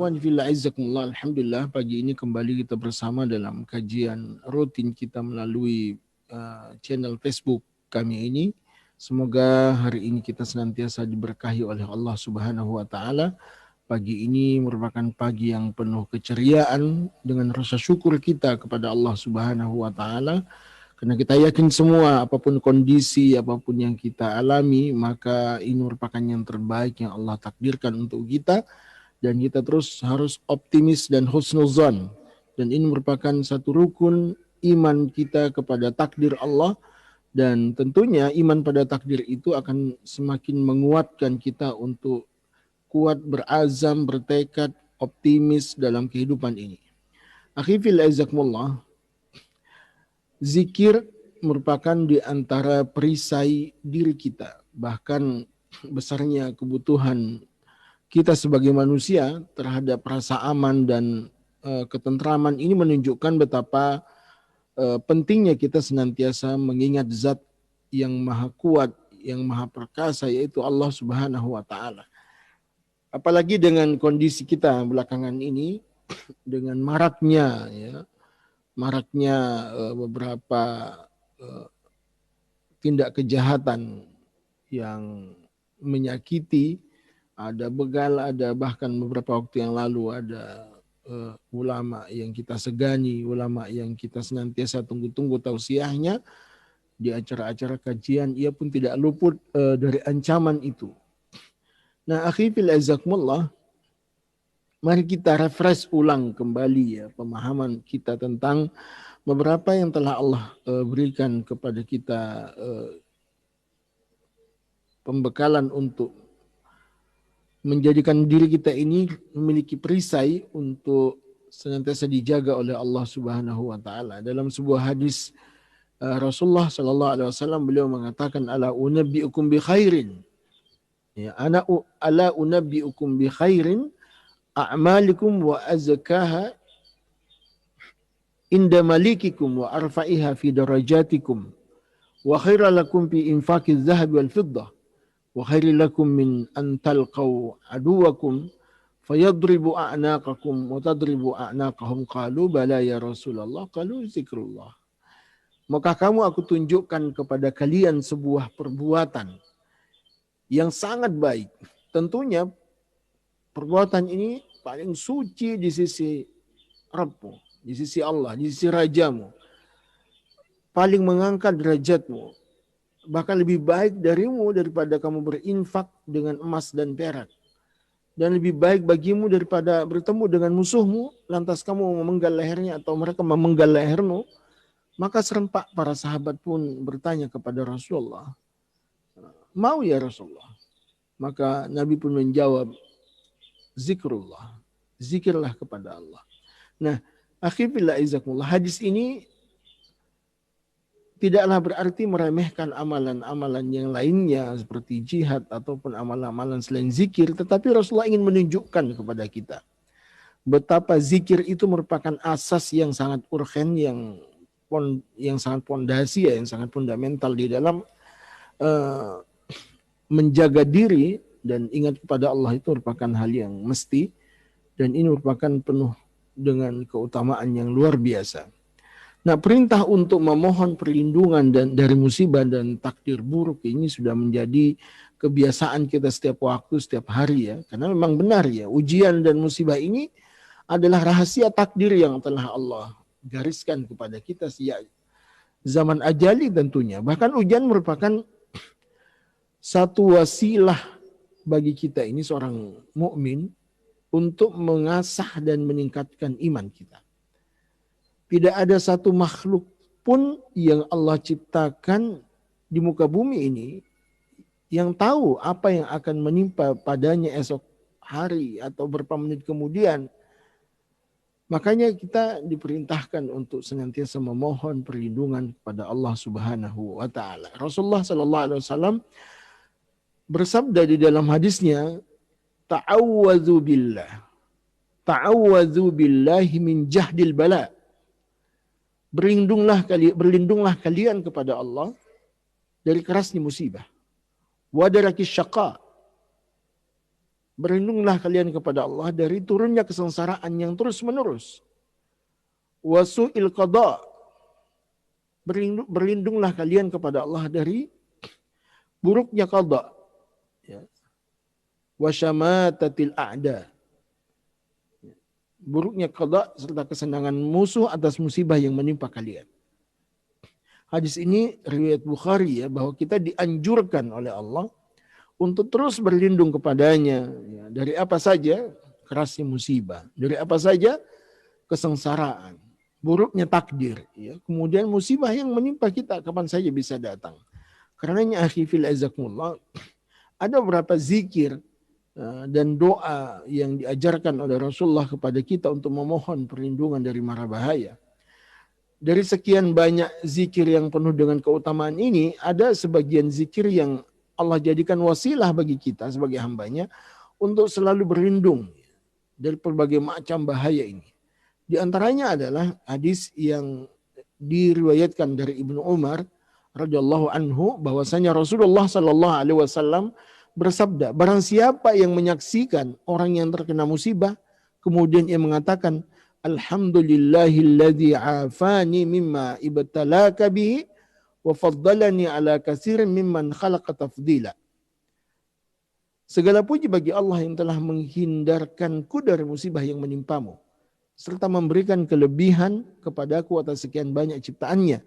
ikhwan fillah azzakumullah, alhamdulillah pagi ini kembali kita bersama dalam kajian rutin kita melalui channel Facebook kami ini. Semoga hari ini kita senantiasa diberkahi oleh Allah Subhanahu wa taala. Pagi ini merupakan pagi yang penuh keceriaan dengan rasa syukur kita kepada Allah Subhanahu wa taala. Karena kita yakin semua apapun kondisi, apapun yang kita alami, maka ini merupakan yang terbaik yang Allah takdirkan untuk kita. Dan kita terus harus optimis dan husnuzan. Dan ini merupakan satu rukun iman kita kepada takdir Allah. Dan tentunya iman pada takdir itu akan semakin menguatkan kita untuk kuat berazam, bertekad, optimis dalam kehidupan ini. Akhi fillah azakumullah, zikir merupakan di antara perisai diri kita. Bahkan besarnya kebutuhan kita sebagai manusia terhadap rasa aman dan ketentraman ini menunjukkan betapa pentingnya kita senantiasa mengingat zat yang maha kuat, yang maha perkasa, yaitu Allah Subhanahu wa taala. Apalagi dengan kondisi kita belakangan ini, dengan maraknya beberapa tindak kejahatan yang menyakiti, ada begal, ada bahkan beberapa waktu yang lalu ada ulama yang kita segani, ulama yang kita senantiasa tunggu-tunggu tausiahnya di acara-acara kajian, ia pun tidak luput dari ancaman itu. Nah, akhi fil azakumullah, mari kita refresh ulang kembali ya pemahaman kita tentang beberapa yang telah Allah berikan kepada kita pembekalan untuk menjadikan diri kita ini memiliki perisai untuk senantiasa dijaga oleh Allah Subhanahu wa taala. Dalam sebuah hadis Rasulullah sallallahu alaihi wasallam beliau mengatakan, ala unabbiukum bi khairin. Ya, ala unabbiukum bi khairin a'malikum wa azkaha inda malikikum wa arfa'iha fi darajatikum wa khairan lakum fi infaqiz zahabi wal fiddah wa khairan lakum min an talqaw aduwakum fayadribu a'naqakum wa tadribu a'naqahum. Qalu bala ya Rasulullah, qalu zikrullah. Maka kamu aku tunjukkan kepada kalian sebuah perbuatan yang sangat baik. Tentunya perbuatan ini paling suci di sisi Rabbmu, di sisi Allah, di sisi Rajamu. Paling mengangkat derajatmu. Bahkan lebih baik darimu daripada kamu berinfak dengan emas dan perak. Dan lebih baik bagimu daripada bertemu dengan musuhmu, lantas kamu memenggal lehernya atau mereka memenggal lehermu. Maka serempak para sahabat pun bertanya kepada Rasulullah, mau ya Rasulullah? Maka Nabi pun menjawab, zikrullah, zikirlah kepada Allah. Nah, akhi fillah izakumullah, hadis ini tidaklah berarti meremehkan amalan-amalan yang lainnya seperti jihad ataupun amalan-amalan selain zikir, tetapi Rasulullah ingin menunjukkan kepada kita betapa zikir itu merupakan asas yang sangat urgen, yang sangat pondasi, yang sangat fundamental di dalam menjaga diri dan ingat kepada Allah. Itu merupakan hal yang mesti, dan ini merupakan penuh dengan keutamaan yang luar biasa. Nah, perintah untuk memohon perlindungan dari musibah dan takdir buruk ini sudah menjadi kebiasaan kita setiap waktu, setiap hari ya. Karena memang benar ya, ujian dan musibah ini adalah rahasia takdir yang telah Allah gariskan kepada kita sejak zaman ajali tentunya. Bahkan ujian merupakan satu wasilah bagi kita ini seorang mukmin untuk mengasah dan meningkatkan iman kita. Tidak ada satu makhluk pun yang Allah ciptakan di muka bumi ini yang tahu apa yang akan menimpa padanya esok hari atau beberapa menit kemudian. Makanya kita diperintahkan untuk senantiasa memohon perlindungan kepada Allah Subhanahu wa taala. Rasulullah sallallahu alaihi wasallam bersabda di dalam hadisnya, ta'awwadzu billah. Ta'awwadzu billahi min jahdil bala. Berlindunglah kalian kepada Allah dari kerasnya musibah. Wa darakis syaqa. Berlindunglah kalian kepada Allah dari turunnya kesengsaraan yang terus-menerus. Wasu'il qada. Berlindunglah kalian kepada Allah dari buruknya qada. Ya. Wasyamatatil a'da. Buruknya qada serta kesenangan musuh atas musibah yang menimpa kalian. Hadis ini riwayat Bukhari ya, bahwa kita dianjurkan oleh Allah untuk terus berlindung kepadanya ya, dari apa saja kerasnya musibah, dari apa saja kesengsaraan, buruknya takdir, ya. Kemudian musibah yang menimpa kita kapan saja bisa datang. Karenanya akhi fil azakumullah, ada beberapa zikir dan doa yang diajarkan oleh Rasulullah kepada kita untuk memohon perlindungan dari mara bahaya. Dari sekian banyak zikir yang penuh dengan keutamaan ini, ada sebagian zikir yang Allah jadikan wasilah bagi kita sebagai hambanya untuk selalu berlindung dari berbagai macam bahaya ini. Di antaranya adalah hadis yang diriwayatkan dari Ibnu Umar radhiyallahu anhu bahwasanya Rasulullah sallallahu alaihi wasallam bersabda, barang siapa yang menyaksikan orang yang terkena musibah kemudian ia mengatakan alhamdulillahilladzi afani mimma ibtalaka bihi wa faddalani ala katsirin mimman khalaqa tafdila. Segala puji bagi Allah yang telah menghindarkanku dari musibah yang menimpamu serta memberikan kelebihan kepadaku atas sekian banyak ciptaannya.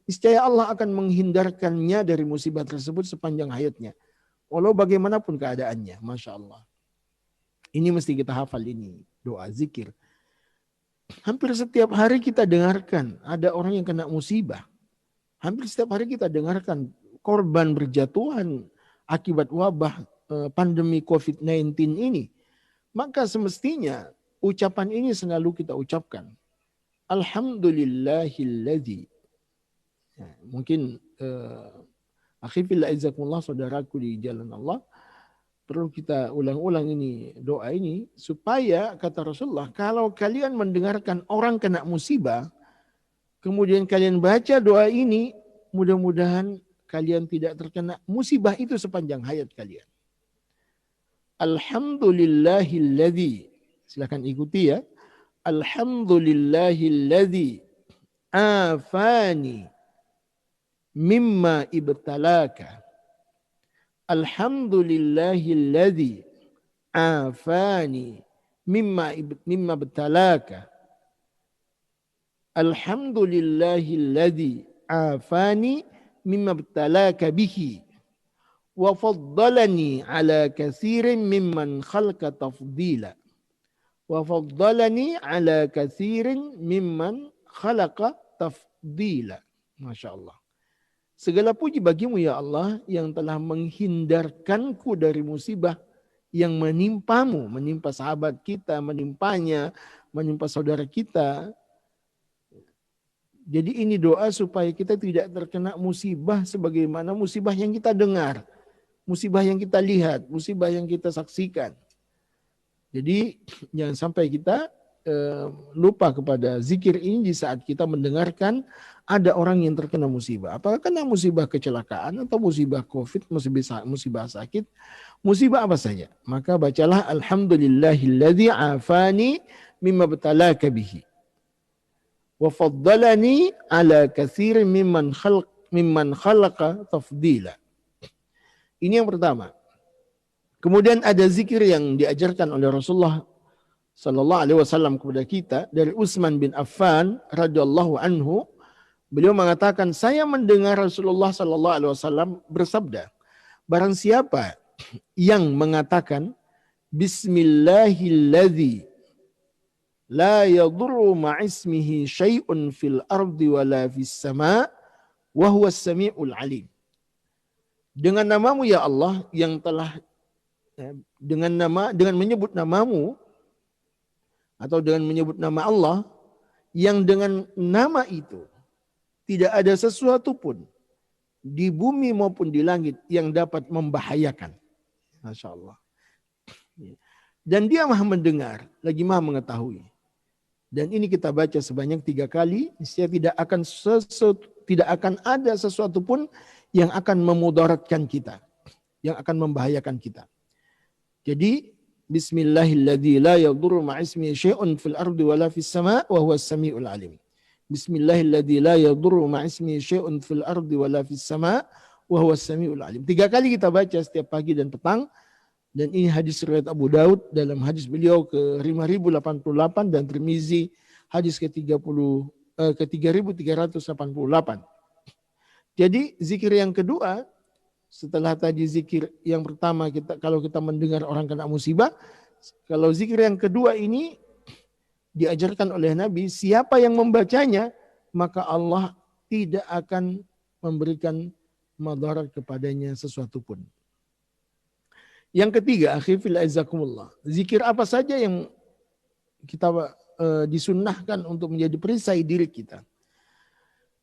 Niscaya Allah akan menghindarkannya dari musibah tersebut sepanjang hayatnya, walau bagaimanapun keadaannya. Masya Allah. Ini mesti kita hafal ini, doa zikir. Hampir setiap hari kita dengarkan ada orang yang kena musibah. Hampir setiap hari kita dengarkan korban berjatuhan akibat wabah pandemi COVID-19 ini. Maka semestinya ucapan ini selalu kita ucapkan. Alhamdulillahilladzi. Ya, mungkin akhi fillah izakumullah, saudaraku di jalan Allah, perlu kita ulang-ulang ini, doa ini, supaya kata Rasulullah, kalau kalian mendengarkan orang kena musibah, kemudian kalian baca doa ini, mudah-mudahan kalian tidak terkena musibah itu sepanjang hayat kalian. Alhamdulillahilladzi. Silakan ikuti ya. Alhamdulillahilladzi afani mimma ibtalaka. Alhamdulillahilladzi afani mimma ibtalaka. Alhamdulillahilladzi afani mimma ibtalaka bihi wa faddalani ala katsirin mimman khalaqa tafdila. Wa faddalani ala katsirin mimman khalaqa tafdila. Masya Allah. Segala puji bagimu ya Allah yang telah menghindarkanku dari musibah yang menimpamu, menimpa sahabat kita, menimpanya, menimpa saudara kita. Jadi ini doa supaya kita tidak terkena musibah sebagaimana musibah yang kita dengar, musibah yang kita lihat, musibah yang kita saksikan. Jadi jangan sampai kita lupa kepada zikir ini di saat kita mendengarkan ada orang yang terkena musibah. Apakah kena musibah kecelakaan atau musibah COVID, musibah sakit, musibah apa saja. Maka bacalah alhamdulillahilladzi afani mimma ibtalaka bihi wa faddalani ala katsirin mimman khalaqa tafdila. Ini yang pertama. Kemudian ada zikir yang diajarkan oleh Rasulullah sallallahu alaihi wasallam kepada kita dari Utsman bin Affan radhiyallahu anhu. Beliau mengatakan, saya mendengar Rasulullah sallallahu alaihi wasallam bersabda, barang siapa yang mengatakan bismillahilladzi la yadurru ma'ismihi syai'un fil ardi wala fis sama' wa huwas sami'ul alim. Dengan namamu ya Allah yang telah dengan menyebut namamu atau dengan menyebut nama Allah yang dengan nama itu tidak ada sesuatu pun di bumi maupun di langit yang dapat membahayakan. Masya Allah. Dan dia maha mendengar, lagi maha mengetahui. Dan ini kita baca sebanyak 3 kali, niscaya tidak akan ada sesuatu pun yang akan memudaratkan kita, yang akan membahayakan kita. Jadi Bismillahilladzi la yadurru ma'ismihi syai'un fil ardi wala fis sama' wa huwas samiul alim. Bismillahilladzi la yadurru ma'ismihi syai'un fil ardi wala fis sama' wa huwas samiul alim. 3 kali kita baca setiap pagi dan petang. Dan ini hadis riwayat Abu Daud dalam hadis beliau ke 5088 dan Tirmizi hadis ke 3388. Jadi zikir yang kedua setelah tadi zikir yang pertama kalau kita mendengar orang kena musibah, kalau zikir yang kedua ini diajarkan oleh Nabi, siapa yang membacanya maka Allah tidak akan memberikan madarat kepadanya sesuatu pun. Yang ketiga, akhi fil azakumullah. Zikir apa saja yang kita disunnahkan untuk menjadi perisai diri kita.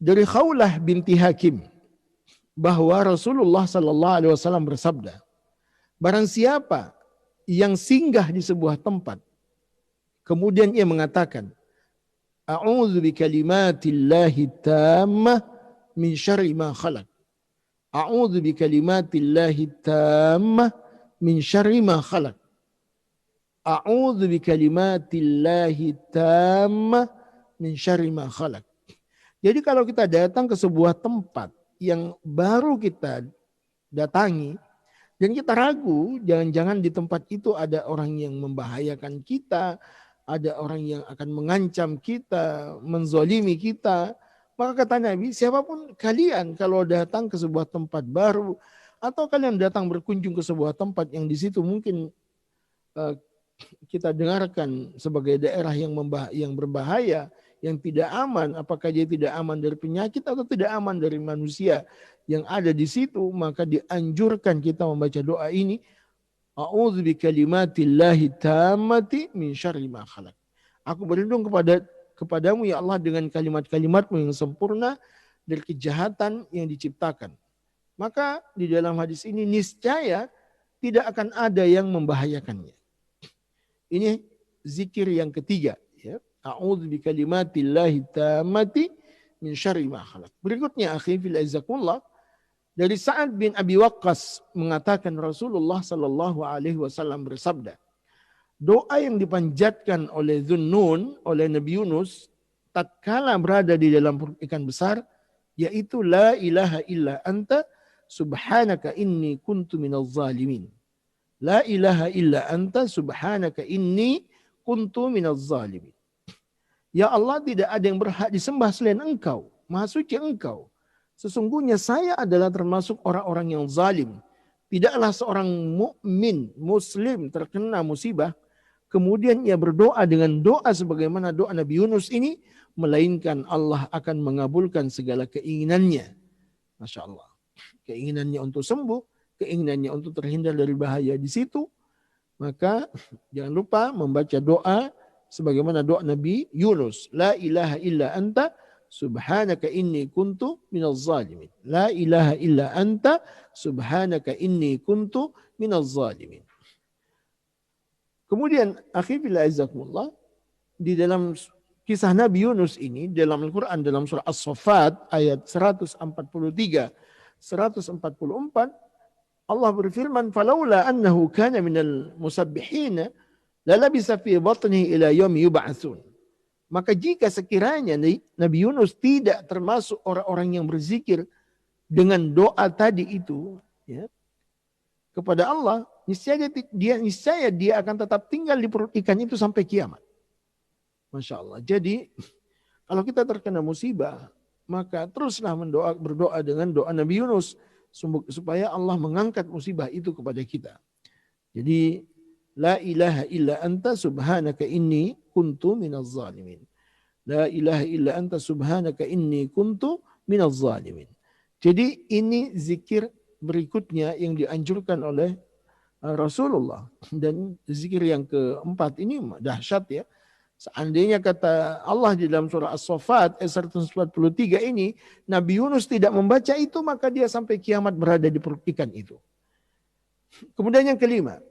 Dari Khawlah binti Hakim bahwa Rasulullah sallallahu alaihi wasallam bersabda, barang siapa yang singgah di sebuah tempat kemudian ia mengatakan, a'udzu bikalimatillahi tammah min syarri ma khalaq. A'udzu bikalimatillahi tammah min syarri ma khalaq. A'udzu bikalimatillahi tammah min syarri ma khalaq. Jadi kalau kita datang ke sebuah tempat yang baru kita datangi dan kita ragu, jangan-jangan di tempat itu ada orang yang membahayakan kita, ada orang yang akan mengancam kita, menzolimi kita, maka kata Nabi, siapapun kalian kalau datang ke sebuah tempat baru atau kalian datang berkunjung ke sebuah tempat yang di situ mungkin kita dengarkan sebagai daerah yang berbahaya, yang tidak aman, apakah dia tidak aman dari penyakit atau tidak aman dari manusia yang ada di situ, maka dianjurkan kita membaca doa ini, a'udzu bikalimatillahi tammati min syarri ma khalaq. Aku berlindung kepadamu ya Allah dengan kalimat-kalimatmu yang sempurna dari kejahatan yang diciptakan. Maka di dalam hadis ini niscaya tidak akan ada yang membahayakannya. Ini zikir yang ketiga. Ya. A'udzu bikalimatillahi tammati min syarri ma khalaq. Berikutnya akhi fil azakumullah, dari Sa'ad bin Abi Waqqas mengatakan Rasulullah sallallahu alaihi wasallam bersabda, doa yang dipanjatkan oleh Dhunnun, oleh Nabi Yunus tatkala berada di dalam perut ikan besar, yaitu la ilaha illa anta subhanaka inni kuntu minaz zalimin. La ilaha illa anta subhanaka inni kuntu minaz zalimin. Ya Allah, tidak ada yang berhak disembah selain Engkau. Maha suci Engkau. Sesungguhnya saya adalah termasuk orang-orang yang zalim. Tidaklah seorang mukmin muslim terkena musibah kemudian ia berdoa dengan doa sebagaimana doa Nabi Yunus ini, melainkan Allah akan mengabulkan segala keinginannya. Masya Allah. Keinginannya untuk sembuh, keinginannya untuk terhindar dari bahaya di situ. Maka jangan lupa membaca doa sebagaimana doa Nabi Yunus. La ilaha illa anta subhanaka inni kuntu minaz zalimin. La ilaha illa anta subhanaka inni kuntu minaz zalimin. Kemudian akhir bila azakumullah, di dalam kisah Nabi Yunus ini dalam Al-Quran dalam surah As-Saffat ayat 143 144 Allah berfirman, falaula annahu kana minal musabbihin lalabisa fi batnihi ila yaumi yub'atsun. Maka jika sekiranya Nabi Yunus tidak termasuk orang-orang yang berzikir dengan doa tadi itu, ya, kepada Allah, niscaya dia akan tetap tinggal di perut ikan itu sampai kiamat. Masya Allah. Jadi kalau kita terkena musibah, maka teruslah berdoa dengan doa Nabi Yunus supaya Allah mengangkat musibah itu kepada kita. Jadi la ilaha illa anta subhanaka inni kuntu minaz zalimin. La ilaha illa anta subhanaka inni kuntu minaz zalimin. Jadi ini zikir berikutnya yang dianjurkan oleh Rasulullah. Dan zikir yang keempat ini dahsyat ya. Seandainya kata Allah di dalam surah As-Saffat ayat 143 ini, Nabi Yunus tidak membaca itu, maka dia sampai kiamat berada di perut ikan itu. Kemudian yang kelima,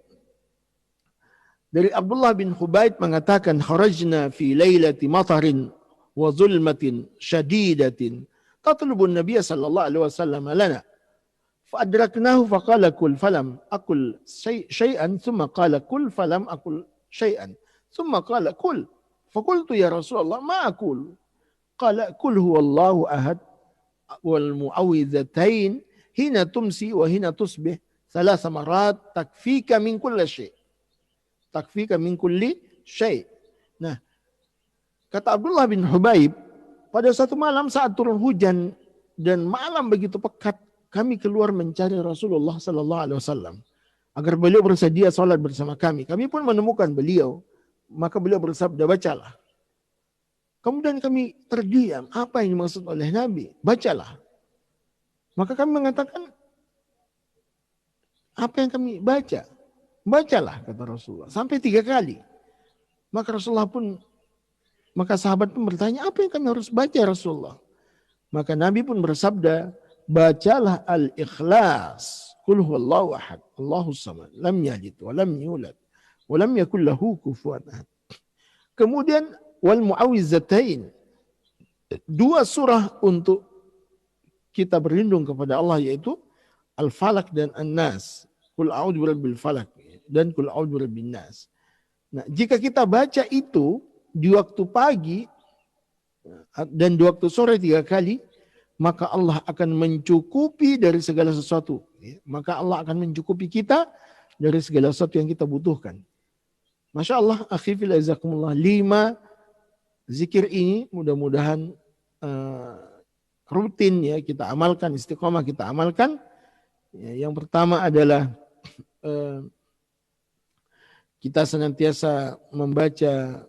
dari Abdullah bin Khubaid mengatakan, kharajna fi lailati matarin wa zulmatin syadidatin tatlubun Nabiy sallallahu alaihi wasallam lana فأدركناه فقال كل فلم أكل شيئا ثم قال كل فلم أكل شيئا ثم قال كل فقلت يا رسول الله ما أكل قال كل هو الله أحد والمعوذتين حين تمسي وحين تصبح 3 مرات تكفيك من كل شيء takfika min kulli syai'. Nah, kata Abdullah bin Hubaib, pada satu malam saat turun hujan dan malam begitu pekat, kami keluar mencari Rasulullah sallallahu alaihi wasallam agar beliau bersedia salat bersama kami. Kami pun menemukan beliau, maka beliau bersabda, bacalah. Kemudian kami terdiam, apa yang dimaksud oleh Nabi? Bacalah. Maka kami mengatakan, apa yang kami baca? Bacalah, kata Rasulullah. Sampai 3 kali. Maka sahabat pun bertanya, apa yang kami harus baca Rasulullah? Maka Nabi pun bersabda, bacalah Al-Ikhlas. Qul huwallahu ahad, Allahus samad, lam yalid wa lam yulad wa lam yakul lahu kufuwan ahad. Kemudian wal mu'awwizatain. 2 surah untuk kita berlindung kepada Allah, yaitu Al-Falaq dan An-Nas. Qul a'udzu birabbil falaq dan Qul a'udzu birabbin nas. Nah, jika kita baca itu di waktu pagi dan di waktu sore 3 kali, maka Allah akan mencukupi dari segala sesuatu. Maka Allah akan mencukupi kita dari segala sesuatu yang kita butuhkan. Masya Allah, akhi fil azakumullah, 5 zikir ini mudah-mudahan rutin ya kita amalkan, istiqomah kita amalkan. Ya, yang pertama adalah kita senantiasa membaca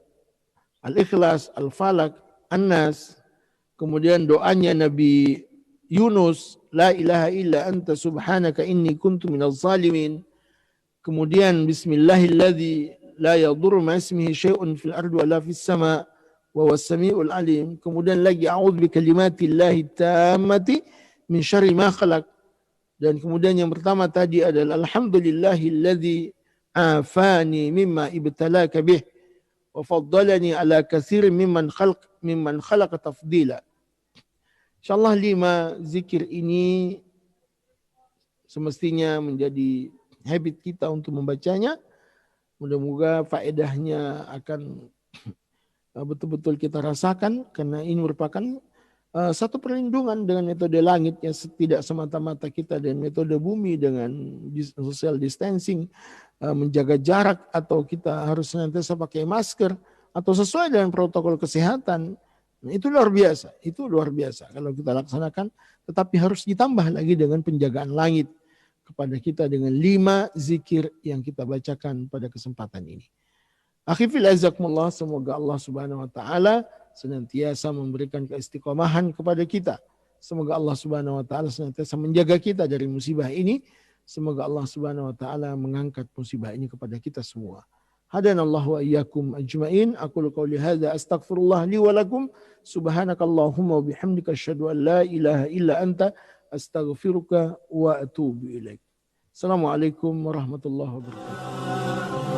Al-Ikhlas, Al-Falaq, An-Nas. Kemudian doanya Nabi Yunus, La ilaha illa anta subhanaka inni kuntu minaz zalimin. Kemudian Bismillahilladzi la yadurru ma ismihi syai'un fil ardi wa la fis sama' wa huwas samiul alim. Kemudian lagi a'udzu bikalimatillahi tammati min syarri ma khalaq. Dan kemudian yang pertama tadi adalah alhamdulillahilladzi afani mimma ibtalaka bih wa faddalani ala katsirin mimman khalaqa tafdila. Insyaallah 5 zikir ini semestinya menjadi habit kita untuk membacanya. Mudah-mudahan faedahnya akan betul-betul kita rasakan, karena ini merupakan satu perlindungan dengan metode langit yang tidak semata-mata kita dan metode bumi dengan social distancing, menjaga jarak, atau kita harus senantiasa pakai masker atau sesuai dengan protokol kesehatan. Nah, itu luar biasa, kalau kita laksanakan. Tetapi harus ditambah lagi dengan penjagaan langit kepada kita dengan 5 zikir yang kita bacakan pada kesempatan ini. Akhi fil azakumullah, semoga Allah Subhanahu wa taala senantiasa memberikan keistiqomahan kepada kita. Semoga Allah Subhanahu wa taala senantiasa menjaga kita dari musibah ini. Semoga Allah Subhanahu wa taala mengangkat musibah ini kepada kita semua. Hadanallahu wa iyyakum ajmain. Aqulu qouli hadza astaghfirullah li wa lakum. Subhanakallahumma wa bihamdika asyhadu an la ilaha illa anta astaghfiruka wa atubu ilaik. Assalamualaikum warahmatullahi wabarakatuh.